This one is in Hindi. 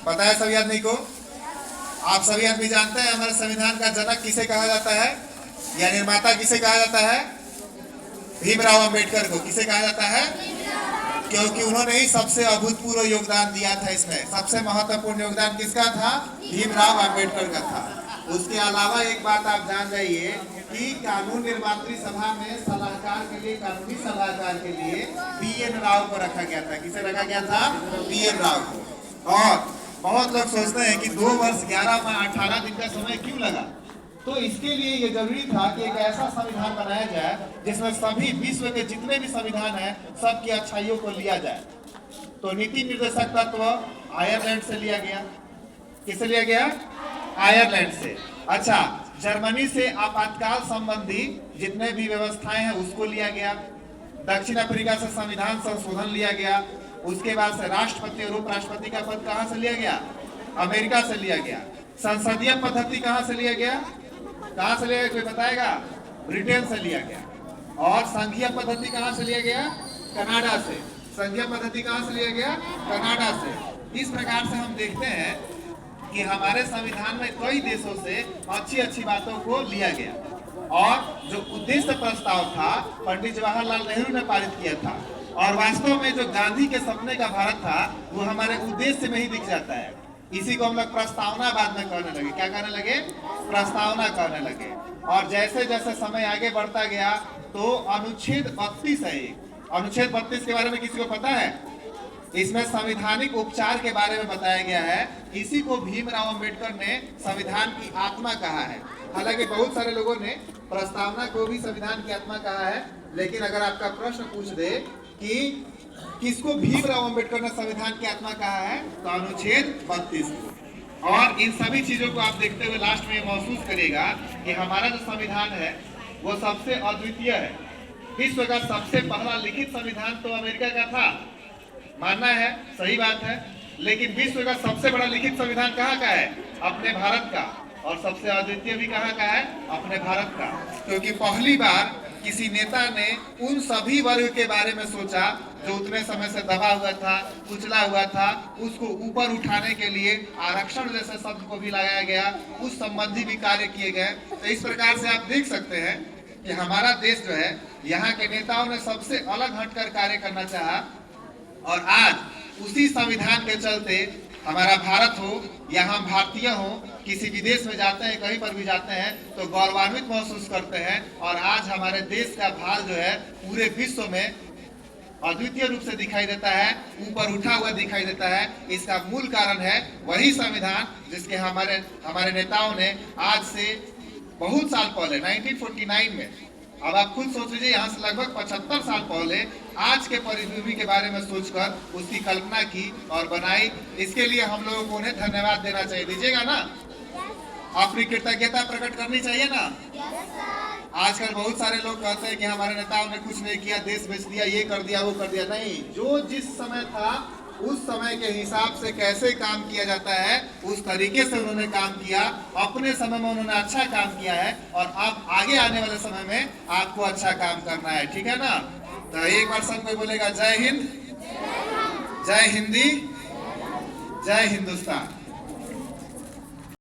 पता है सभी आदमी को? आप सभी आदमी जानते हैं हमारे संविधान का जनक किसे कहा जाता है या निर्माता किसे कहा जाता है? भीमराव अंबेडकर को। किसे कहा जाता है? क्योंकि उन्होंने ही सबसे अभूतपूर्व योगदान दिया था। इसमें सबसे महत्वपूर्ण योगदान किसका था? भीमराव अंबेडकर का था। उसके अलावा एक बात आप जान जाइए कि कानून निर्मात्री सभा में सलाहकार के लिए, कानूनी सलाहकार के लिए पीएन राव को रखा गया था। किसे रखा गया था? पीएन राव को। और बहुत लोग सोचते हैं कि 2 वर्ष 11 माह 18 दिन का समय क्यों लगा? तो इसके लिए ये जरूरी था कि एक ऐसा संविधान बनाया जाए जिसमें सभी विश्व के जितने भी संविधान हैं सबकी अच्छाइयों को लिया जाए। तो नीति निर्देशक तत्व आयरलैंड से लिया गया। किससे लिया गया? आयरलैंड से। अच्छा, जर्मनी से आपातकाल संबंधी जितने भी व्यवस्थाएं हैं उसको लिया गया। दक्षिण अफ्रीका से संविधान संशोधन लिया गया। उसके बाद से राष्ट्रपति और उपराष्ट्रपति का पद कहां से लिया गया? अमेरिका से लिया गया। संसदीय पद्धति कहां से लिया गया? कहां से लिया गया? कोई बताएगा? ब्रिटेन से लिया गया। और संघीय पद्धति कहां से लिया गया? कनाडा से। संघीय पद्धति कहां से लिया गया? कनाडा से। इस प्रकार से हम देखते हैं कि हमारे संविधान में कई देशों से अच्छी बातों को लिया गया और जो उद्देश्य प्रस्ताव था पंडित जवाहरलाल नेहरू ने पारित किया था। और वास्तव में जो गांधी के सपने का भारत था वो हमारे उद्देश्य में ही दिख जाता है। इसी को हम लोग प्रस्तावना बाद में करने लगे। क्या करने लगे? प्रस्तावना करने लगे। और जैसे जैसे समय आगे बढ़ता गया तो अनुच्छेद 32 है। अनुच्छेद 32 के बारे में किसी को पता है? इसमें संवैधानिक उपचार के बारे में बताया गया है। इसी को भीमराव अंबेडकर ने संविधान की आत्मा कहा है। हालांकि बहुत सारे लोगों ने प्रस्तावना को भी संविधान की आत्मा कहा है, लेकिन अगर आपका प्रश्न पूछ दे कि किसको भीमराव अंबेडकर ने संविधान की आत्मा कहा है तो अनुच्छेद 32 को। और इन सभी चीजों को आप देखते हुए लास्ट में ये महसूस करेगा कि हमारा जो संविधान है वो सबसे अद्वितीय है। विश्व का सबसे पहला लिखित संविधान तो अमेरिका का था, मानना है, सही बात है। लेकिन विश्व का सबसे बड़ा लिखित संविधान कहाँ का है? अपने भारत का। और सबसे अद्वितीय भी कहाँ का है? अपने भारत का। क्योंकि पहली बार किसी नेता ने उन सभी वर्ग के बारे में सोचा जो उतने समय से दबा हुआ था, कुचला हुआ था, उसको ऊपर उठाने के लिए आरक्षण जैसे शब्द को भी लगाया गया, उस संबंधी भी कार्य किए गए। तो इस प्रकार से आप देख सकते हैं कि हमारा देश जो है, यहाँ के नेताओं ने सबसे अलग हटकर कार्य करना चाहा। और आज उसी संविधान के चलते हमारा भारत हो या हम भारतीय हो, किसी विदेश में जाते हैं, कहीं पर भी जाते हैं तो गौरवान्वित महसूस करते हैं। और आज हमारे देश का भाल जो है पूरे विश्व में अद्वितीय रूप से दिखाई देता है, ऊपर उठा हुआ दिखाई देता है। इसका मूल कारण है वही संविधान जिसके हमारे नेताओं ने आज से बहुत साल पहले 1949 में, अब आप खुद सोच लीजिए, यहाँ से लगभग 75 साल पहले आज के पृथ्वी के बारे में सोचकर उसकी कल्पना की और बनाई। इसके लिए हम लोगों को उन्हें धन्यवाद देना चाहिए। दीजिएगा ना? अपनी कृतज्ञता प्रकट करनी चाहिए ना? आजकल बहुत सारे लोग कहते हैं कि हमारे नेताओं ने कुछ नहीं किया, देश बेच दिया, ये कर दिया, वो कर दिया। नहीं, जो जिस समय था उस समय के हिसाब से कैसे काम किया जाता है उस तरीके से उन्होंने काम किया। अपने समय में उन्होंने अच्छा काम किया है और अब आगे आने वाले समय में आपको अच्छा काम करना है। ठीक है ना? तो एक बार सब कोई बोलेगा जय हिंद, जय हिंदी, जय हिंदुस्तान।